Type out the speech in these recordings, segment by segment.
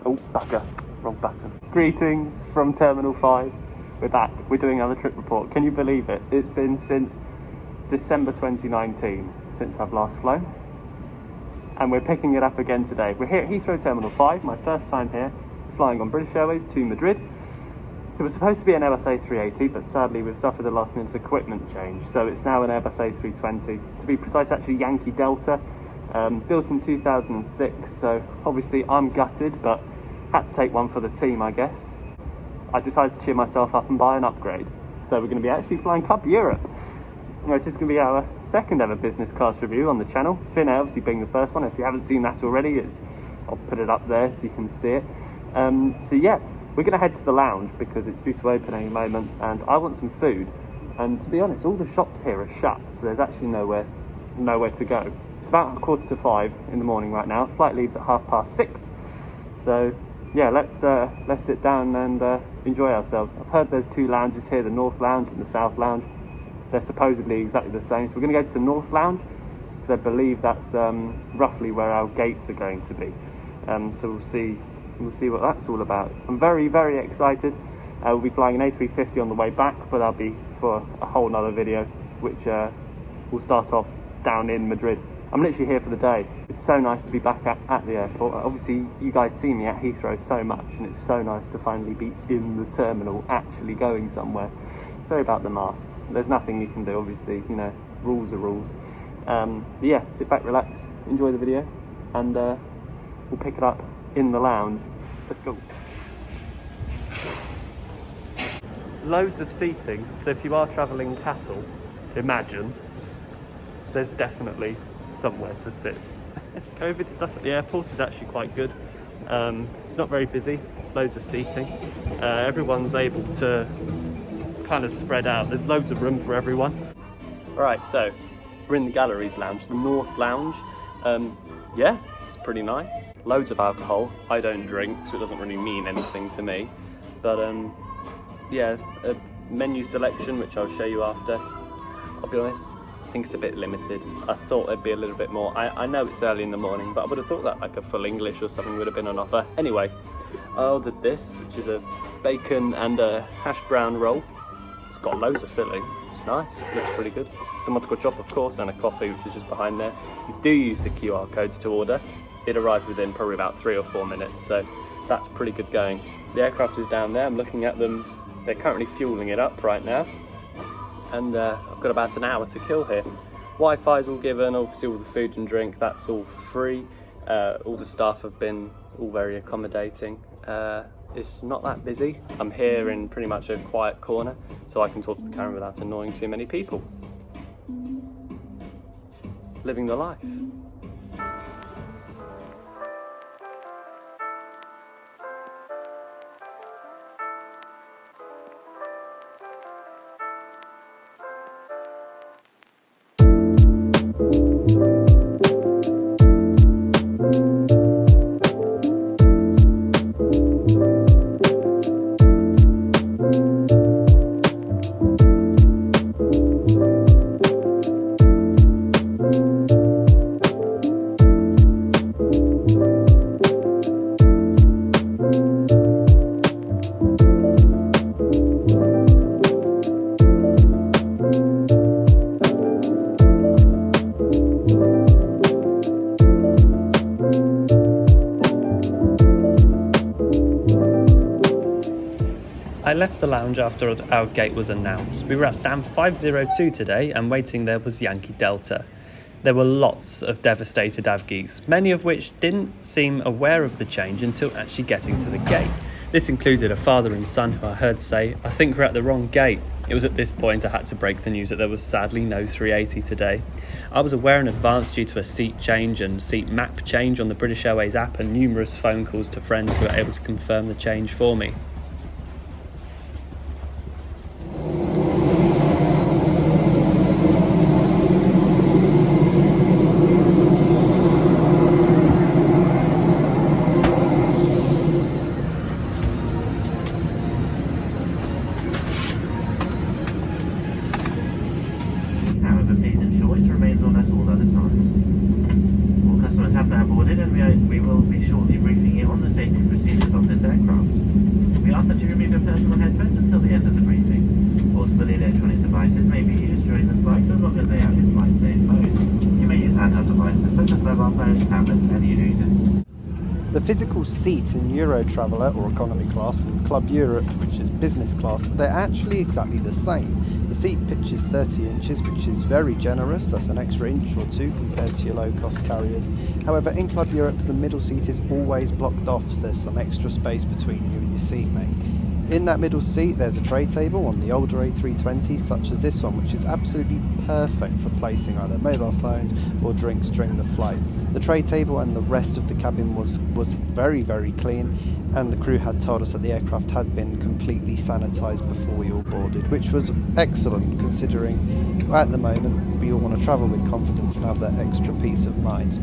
Oh, bugger. Wrong button. Greetings from Terminal 5. We're back. We're doing another trip report. Can you believe it? It's been since December 2019 since I've last flown. And we're picking it up again today. We're here at Heathrow Terminal 5, my first time here, flying on British Airways to Madrid. It was supposed to be an Airbus A380, but sadly we've suffered a last minute equipment change. So it's now an Airbus A320. To be precise, actually Yankee Delta, built in 2006. So obviously I'm gutted, but had to take one for the team, I guess. I decided to cheer myself up and buy an upgrade. So we're going to be actually flying Club Europe. This is going to be our second ever business class review on the channel. Finnair obviously being the first one. If you haven't seen that already, I'll put it up there so you can see it. So yeah, we're going to head to the lounge because it's due to open any moment, and I want some food. And to be honest, all the shops here are shut, so there's actually nowhere to go. It's about 4:45 in the morning right now. Flight leaves at 6:30. So yeah, let's sit down and enjoy ourselves. I've heard there's two lounges here, the North Lounge and the South Lounge. They're supposedly exactly the same. So we're going to go to the North Lounge because I believe that's roughly where our gates are going to be. So we'll see what that's all about. I'm very, very excited. We'll be flying an A350 on the way back, but that'll be for a whole nother video, which will start off down in Madrid. I'm literally here for the day. It's so nice to be back at the airport. Obviously, you guys see me at Heathrow so much, and it's so nice to finally be in the terminal, actually going somewhere. Sorry about the mask. There's nothing you can do, obviously, you know, rules are rules. But yeah, sit back, relax, enjoy the video, and we'll pick it up in the lounge. Let's go. Loads of seating, so if you are travelling cattle, imagine, there's definitely somewhere to sit. COVID stuff at the airport is actually quite good. It's not very busy, loads of seating. Everyone's able to kind of spread out. There's loads of room for everyone. Alright, so we're in the Galleries Lounge, the North Lounge. Yeah, it's pretty nice. Loads of alcohol. I don't drink, so it doesn't really mean anything to me. But yeah, a menu selection, which I'll show you after. I'll be honest, I think it's a bit limited. I thought there'd be a little bit more. I know it's early in the morning, but I would have thought that like a full English or something would have been on offer. Anyway, I ordered this, which is a bacon and a hash brown roll. It's got loads of filling. It's nice, looks pretty good. Tomato chop, of course, and a coffee, which is just behind there. You do use the QR codes to order. It arrived within probably about 3 or 4 minutes, so that's pretty good going. The aircraft is down there. I'm looking at them. They're currently fueling it up right now, and I've got about an hour to kill here. Wi-Fi's all given, obviously all the food and drink, that's all free. All the staff have been all very accommodating. It's not that busy. I'm here in pretty much a quiet corner, so I can talk to the camera without annoying too many people. Living the life. I left the lounge after our gate was announced. We were at stand 502 today, and waiting there was Yankee Delta. There were lots of devastated Avgeeks, many of which didn't seem aware of the change until actually getting to the gate. This included a father and son who I heard say, "I think we're at the wrong gate." It was at this point I had to break the news that there was sadly no 380 today. I was aware in advance due to a seat change and seat map change on the British Airways app and numerous phone calls to friends who were able to confirm the change for me. We will be shortly briefing you on the safety procedures Southwest Airways Aviation. The physical seat in Eurotraveller or economy class and Club Europe, which is business class, they're actually exactly the same. The seat pitch is 30 inches, which is very generous. That's an extra inch or two compared to your low-cost carriers. However, in Club Europe, the middle seat is always blocked off, so there's some extra space between you and your seatmate. In that middle seat, there's a tray table on the older A320, such as this one, which is absolutely perfect for placing either mobile phones or drinks during the flight. The tray table and the rest of the cabin was very, very clean, and the crew had told us that the aircraft had been completely sanitised before we all boarded, which was excellent considering at the moment we all want to travel with confidence and have that extra peace of mind.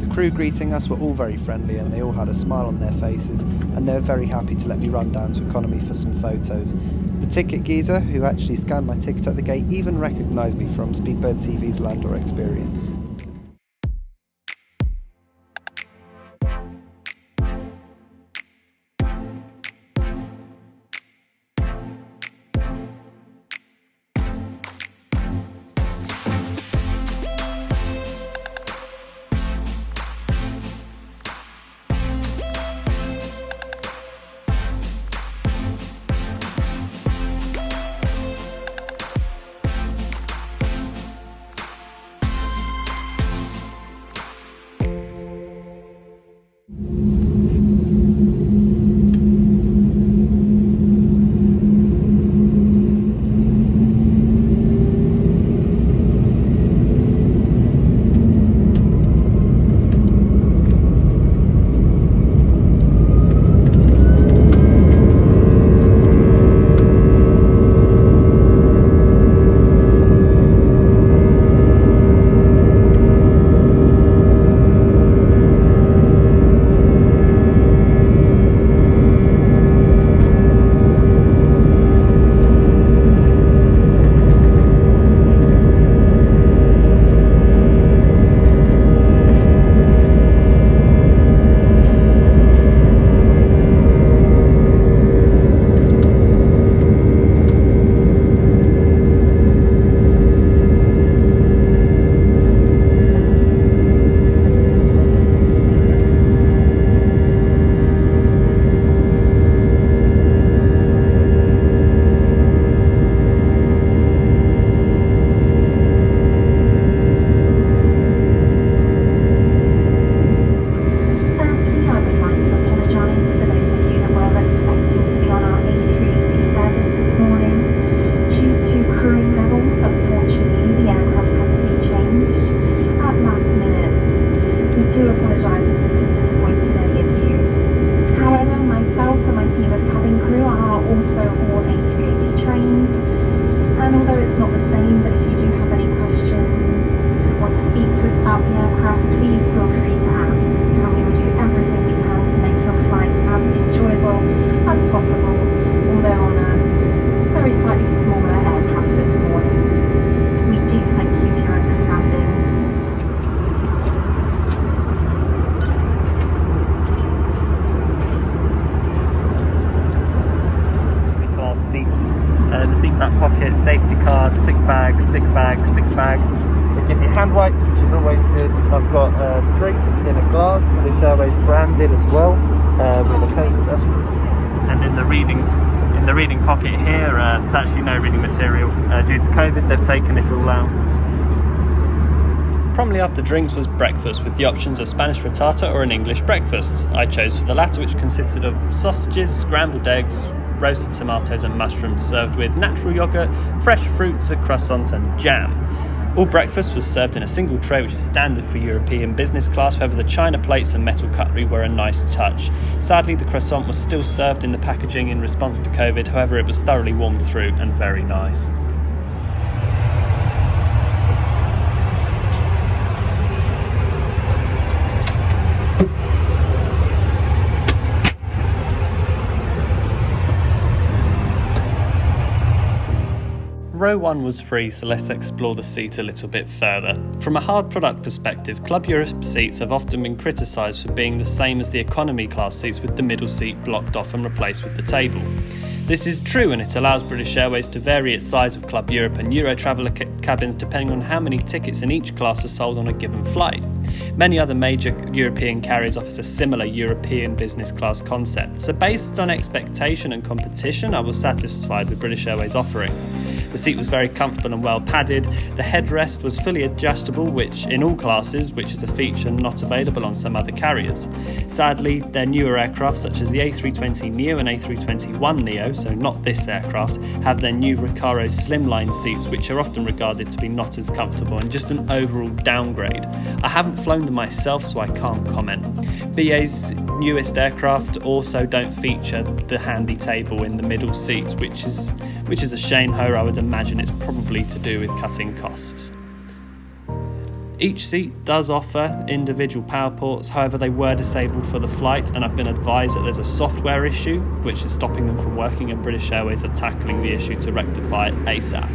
The crew greeting us were all very friendly, and they all had a smile on their faces, and they were very happy to let me run down to economy for some photos. The ticket geezer, who actually scanned my ticket at the gate, even recognised me from SpeedbirdTV's Landor experience. pocket, safety card, sick bag, sick bag, sick bag. They give you hand wipes, which is always good. I've got drinks in a glass, British Airways branded as well, with a coaster. And in the reading pocket here, there's actually no reading material due to COVID. They've taken it all out. Promptly after drinks was breakfast, with the options of Spanish frittata or an English breakfast. I chose for the latter, which consisted of sausages, scrambled eggs, roasted tomatoes and mushrooms, served with natural yoghurt, fresh fruits, a croissant and jam. All breakfast was served in a single tray, which is standard for European business class. However, the china plates and metal cutlery were a nice touch. Sadly, the croissant was still served in the packaging in response to COVID. However, it was thoroughly warmed through and very nice. Row 1 was free, so let's explore the seat a little bit further. From a hard product perspective, Club Europe seats have often been criticised for being the same as the economy class seats, with the middle seat blocked off and replaced with the table. This is true, and it allows British Airways to vary its size of Club Europe and Euro traveller cabins depending on how many tickets in each class are sold on a given flight. Many other major European carriers offer a similar European business class concept, so based on expectation and competition, I was satisfied with British Airways' offering. The seat was very comfortable and well padded. The headrest was fully adjustable, which in all classes, which is a feature not available on some other carriers. Sadly, their newer aircraft, such as the A320 Neo and A321 Neo, so not this aircraft, have their new Recaro slimline seats, which are often regarded to be not as comfortable and just an overall downgrade. I haven't flown them myself, so I can't comment. BA's newest aircraft also don't feature the handy table in the middle seats, which is a shame. However, I would imagine it's probably to do with cutting costs. Each seat does offer individual power ports, however they were disabled for the flight, and I've been advised that there's a software issue which is stopping them from working, and British Airways are tackling the issue to rectify it ASAP.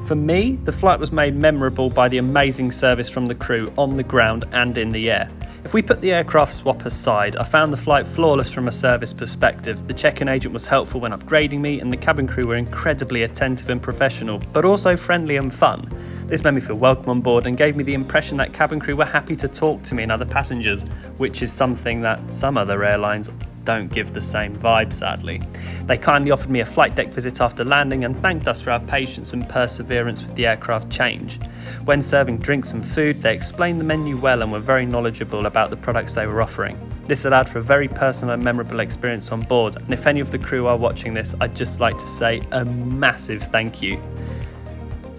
For me, the flight was made memorable by the amazing service from the crew on the ground and in the air. If we put the aircraft swap aside, I found the flight flawless from a service perspective. The check-in agent was helpful when upgrading me, and the cabin crew were incredibly attentive and professional, but also friendly and fun. This made me feel welcome on board and gave me the impression that cabin crew were happy to talk to me and other passengers, which is something that some other airlines don't give the same vibe, sadly. They kindly offered me a flight deck visit after landing and thanked us for our patience and perseverance with the aircraft change. When serving drinks and food, they explained the menu well and were very knowledgeable about the products they were offering. This allowed for a very personal and memorable experience on board, and if any of the crew are watching this, I'd just like to say a massive thank you.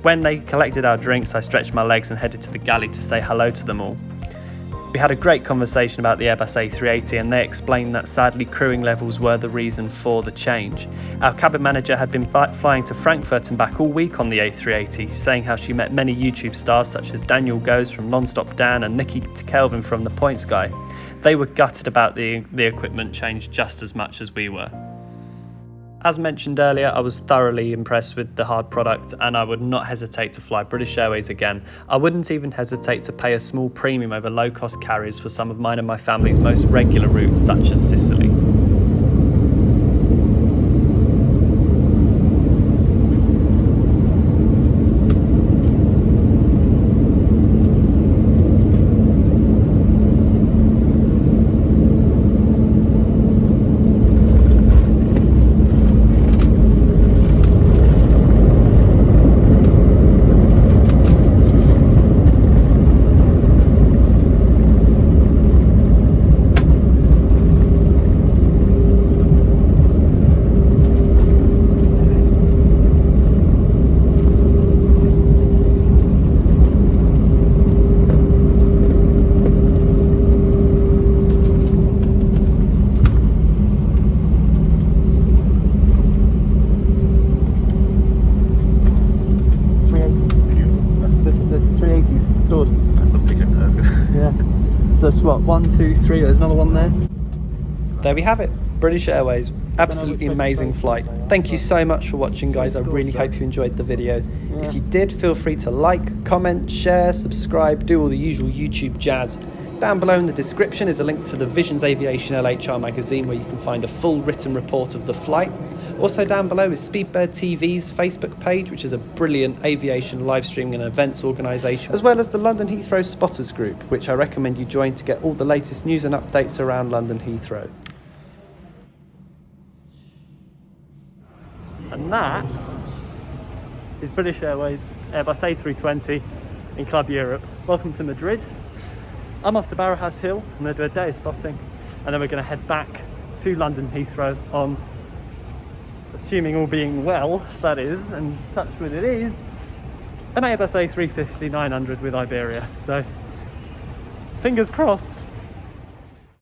When they collected our drinks, I stretched my legs and headed to the galley to say hello to them all. We had a great conversation about the Airbus A380, and they explained that sadly crewing levels were the reason for the change. Our cabin manager had been flying to Frankfurt and back all week on the A380, saying how she met many YouTube stars such as Daniel Goes from Nonstop Dan and Nikki Kelvin from The Points Guy. They were gutted about the equipment change just as much as we were. As mentioned earlier, I was thoroughly impressed with the hard product, and I would not hesitate to fly British Airways again. I wouldn't even hesitate to pay a small premium over low-cost carriers for some of mine and my family's most regular routes, such as Sicily. So that's what, 1, 2, 3, there's another one there. There we have it, British Airways, absolutely amazing flight. Thank you so much for watching, guys. I really hope you enjoyed the video. If you did, feel free to like, comment, share, subscribe, do all the usual YouTube jazz. Down below in the description is a link to the Visions Aviation LHR Magazine, where you can find a full written report of the flight. Also down below is SpeedbirdTV's Facebook page, which is a brilliant aviation live streaming and events organisation, as well as the London Heathrow Spotters group, which I recommend you join to get all the latest news and updates around London Heathrow. And that is British Airways Airbus A320 in Club Europe. Welcome to Madrid. I'm off to Barajas Hill. I'm going to do a day of spotting, and then we're going to head back to London Heathrow on, assuming all being well, that is, and touch wood it is, an Airbus A350-900 with Iberia. So, fingers crossed.